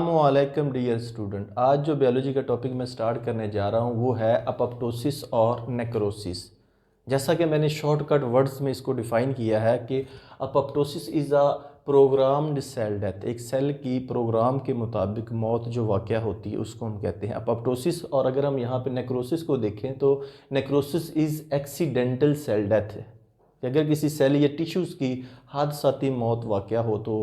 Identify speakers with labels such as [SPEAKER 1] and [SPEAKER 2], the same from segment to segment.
[SPEAKER 1] अस्सलामुअलैकुम dear student. आज जो बायोलॉजी का टॉपिक मैं स्टार्ट करने जा रहा हूँ वो है अपप्टोसिस और नेक्रोसिस। जैसा कि मैंने शॉर्टकट वर्ड्स में इसको डिफ़ाइन किया है कि apoptosis is a programmed cell death. एक सेल की प्रोग्राम के मुताबिक मौत जो वाक़या होती है उसको हम कहते हैं अपप्टोसिस। और अगर हम यहाँ पे नेक्रोसिस को देखें तो necrosis is accidental cell death है कि अगर किसी सेल या टिश्यूज़ की हादसाती मौत वाक़या हो तो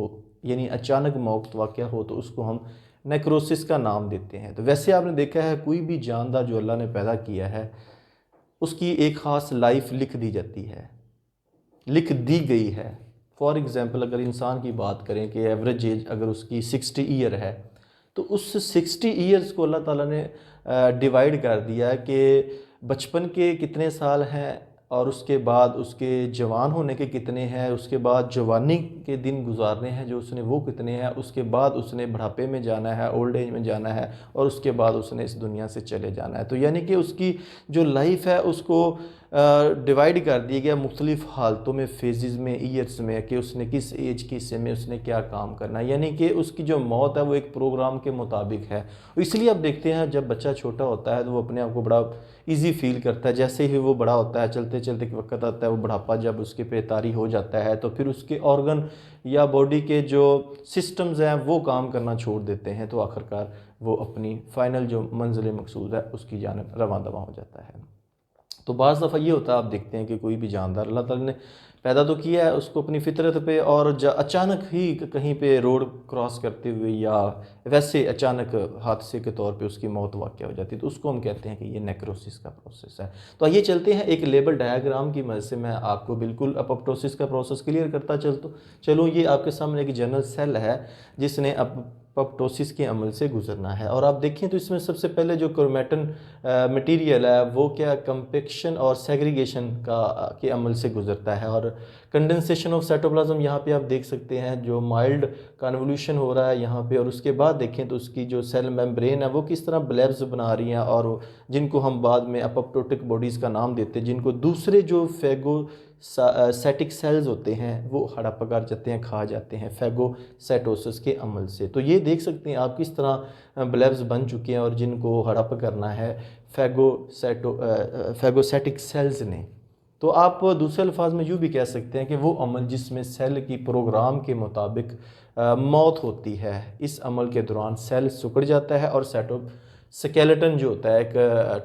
[SPEAKER 1] यानी अचानक मौत वाक़या हो तो उसको हम नेक्रोसिस का नाम देते हैं। तो वैसे आपने देखा है कोई भी जानदार जो अल्लाह ने पैदा किया है उसकी एक ख़ास लाइफ लिख दी जाती है, लिख दी गई है। फॉर एग्ज़ाम्पल अगर इंसान की बात करें कि एवरेज एज अगर उसकी 60 ईयर है तो उस 60 ईयर्स को अल्लाह ताला ने डिवाइड कर दिया है कि बचपन के कितने साल हैं और उसके बाद उसके जवान होने के कितने हैं, उसके बाद जवानी के दिन गुजारने हैं जो उसने वो कितने हैं, उसके बाद उसने बुढ़ापे में जाना है, ओल्ड एज में जाना है और उसके बाद उसने इस दुनिया से चले जाना है। तो यानी कि उसकी जो लाइफ है उसको डिवाइड कर दिया गया मुख्तलिफ़ हालतों में, फेजेज़ में, ईयर्स में कि उसने किस एज के हिस्से में उसने क्या काम करना है। यानी कि उसकी जो मौत है वो एक प्रोग्राम के मुताबिक है। इसलिए आप देखते हैं जब बच्चा छोटा होता है तो वो अपने आप को बड़ा इजी फील करता है। जैसे ही वो बड़ा होता है, चलते चलते एक वक्त आता है, वो बुढ़ापा जब उसके पे तारी हो जाता है तो फिर उसके ऑर्गन या बॉडी के जो सिस्टम्स हैं वो काम करना छोड़ देते हैं। तो आखिरकार वो अपनी फ़ाइनल जो मंजिल मकसूद है उसकी जानिब रवां दवा हो जाता है। तो बाज़ दफ़ा ये होता है, आप देखते हैं कि कोई भी जानदार अल्लाह ताला ने पैदा तो किया है उसको अपनी फितरत पे और अचानक ही कहीं पे रोड क्रॉस करते हुए या वैसे अचानक हादसे के तौर पे उसकी मौत वाक़या हो जाती है तो उसको हम कहते हैं कि ये नेक्रोसिस का प्रोसेस है। तो आइए चलते हैं एक लेबल डायग्राम की मदद से मैं आपको बिल्कुल अपप्टोसिस का प्रोसेस क्लियर करता चलूँ। ये आपके सामने एक जनरल सेल है जिसने अपप्टोसिस के अमल से गुजरना है। और आप देखें तो इसमें सबसे पहले जो क्रोमेटिन मटेरियल है वो क्या कंपेक्शन और सेग्रीगेशन के अमल से गुजरता है। और कंडेंसेशन ऑफ साइटोप्लाज्म यहाँ पे आप देख सकते हैं जो माइल्ड कन्वोल्यूशन हो रहा है यहाँ पे। और उसके बाद देखें तो उसकी जो सेल मेम्ब्रेन है वो किस तरह ब्लेब्स बना रही हैं और जिनको हम बाद में अपप्टोटिक बॉडीज़ का नाम देते हैं, जिनको दूसरे जो फेगोसाइटिक सेल्स होते हैं वो हड़प कर जाते हैं, खा जाते हैं फेगोसाइटोसिस के अमल से। तो ये देख सकते हैं आप किस तरह ब्लेब्स बन चुके हैं और जिनको हड़प करना है फेगोसाइटिक सेल्स ने। तो आप दूसरे अल्फाज में यूँ भी कह सकते हैं कि वो अमल जिसमें सेल की प्रोग्राम के मुताबिक मौत होती है, इस अमल के दौरान सेल सिकुड़ जाता है और स्केलेटन जो होता है एक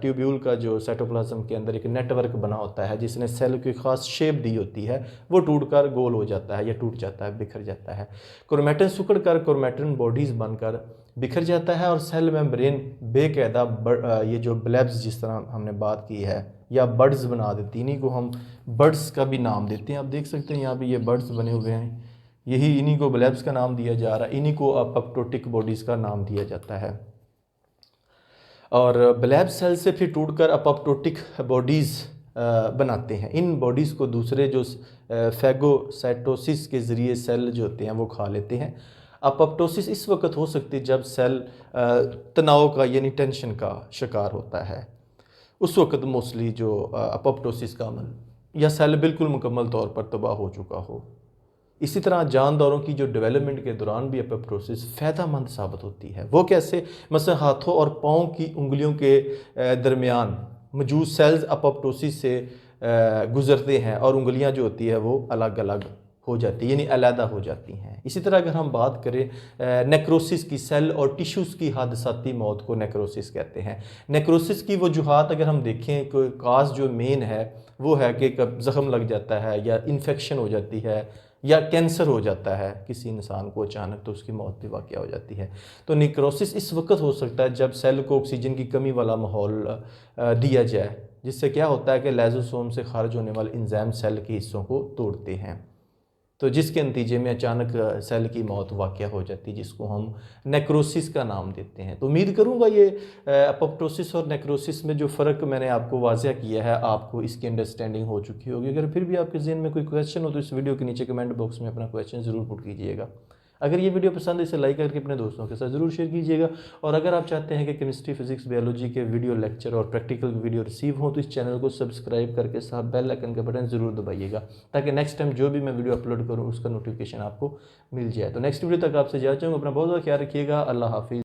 [SPEAKER 1] ट्यूब्यूल का जो साइटोप्लाज्म के अंदर एक नेटवर्क बना होता है जिसने सेल की खास शेप दी होती है वो टूटकर गोल हो जाता है या टूट जाता है, बिखर जाता है। क्रोमेटिन सिकुड़ कर क्रोमेटिन बॉडीज़ बनकर बिखर जाता है और सेल मेम्ब्रेन बेकायदा ये जो ब्लेब्स जिस तरह हमने बात की है या बर्ड्स बना देती है, इन्हीं को हम बर्ड्स का भी नाम देते हैं। आप देख सकते हैं यहाँ पे ये बर्ड्स बने हुए हैं, यही इन्हीं को ब्लेब्स का नाम दिया जा रहा है, इन्हीं को अपप्टोटिक बॉडीज़ का नाम दिया जाता है। और ब्लेब सेल से फिर टूटकर अपप्टोटिक बॉडीज़ बनाते हैं। इन बॉडीज़ को दूसरे जो फेगोसाइटोसिस के ज़रिए सेल जो होते हैं वो खा लेते हैं। अपप्टोसिस इस वक्त हो सकती है जब सेल तनाव का यानी टेंशन का शिकार होता है, उस वक्त मोस्टली जो अपप्टोसिस का अमल या सेल बिल्कुल मुकम्मल तौर पर तबाह हो चुका हो। इसी तरह जानदारों की जो डेवलपमेंट के दौरान भी अपप्टोसिस फ़ायदेमंद साबित होती है। वो कैसे? मसलन हाथों और पाँव की उंगलियों के दरमियान मौजूद सेल्स अपप्टोसिस से गुज़रते हैं और उंगलियां जो होती है वो अलग अलग हो जाती है यानी अलहदा हो जाती हैं। इसी तरह अगर हम बात करें नेक्रोसिस की, सेल और टिश्यूज़ की हादसाती मौत को नेक्रोसिस कहते हैं। नेक्रोसिस की वजूहात अगर हम देखें, कोई काज जो मेन है वो है कि कब ज़ख़म लग जाता है या इन्फेक्शन हो जाती है या कैंसर हो जाता है किसी इंसान को अचानक, तो उसकी मौत भी वाक़या हो जाती है। तो नेक्रोसिस इस वक्त हो सकता है जब सेल को ऑक्सीजन की कमी वाला माहौल दिया जाए, जिससे क्या होता है कि लाइसोसोम से खारिज होने वाले एंजाइम सेल के हिस्सों को तोड़ते हैं, तो जिसके नतीजे में अचानक सेल की मौत वाक़या हो जाती है, जिसको हम नेक्रोसिस का नाम देते हैं। तो उम्मीद करूँगा ये अपप्टोसिस और नेक्रोसिस में जो फ़र्क मैंने आपको वाज़ह किया है आपको इसकी अंडरस्टैंडिंग हो चुकी होगी। अगर फिर भी आपके ज़हन में कोई क्वेश्चन हो तो इस वीडियो के नीचे कमेंट बॉक्स में अपना क्वेश्चन ज़रूर पुट कीजिएगा। अगर ये वीडियो पसंद है इसे लाइक करके अपने दोस्तों के साथ ज़रूर शेयर कीजिएगा। और अगर आप चाहते हैं कि केमिस्ट्री, फिजिक्स, बायोलॉजी के वीडियो लेक्चर और प्रैक्टिकल वीडियो रिसीव हो तो इस चैनल को सब्सक्राइब करके साथ बेल आइकन का बटन ज़रूर दबाइएगा, ताकि नेक्स्ट टाइम जो भी मैं वीडियो अपलोड करूँ उसका नोटिफिकेशन आपको मिल जाए। तो नेक्स्ट वीडियो तक आपसे जा चाहूँगा, अपना बहुत ज़्यादा ख्याल रखिएगा। अल्लाह हाफिज़।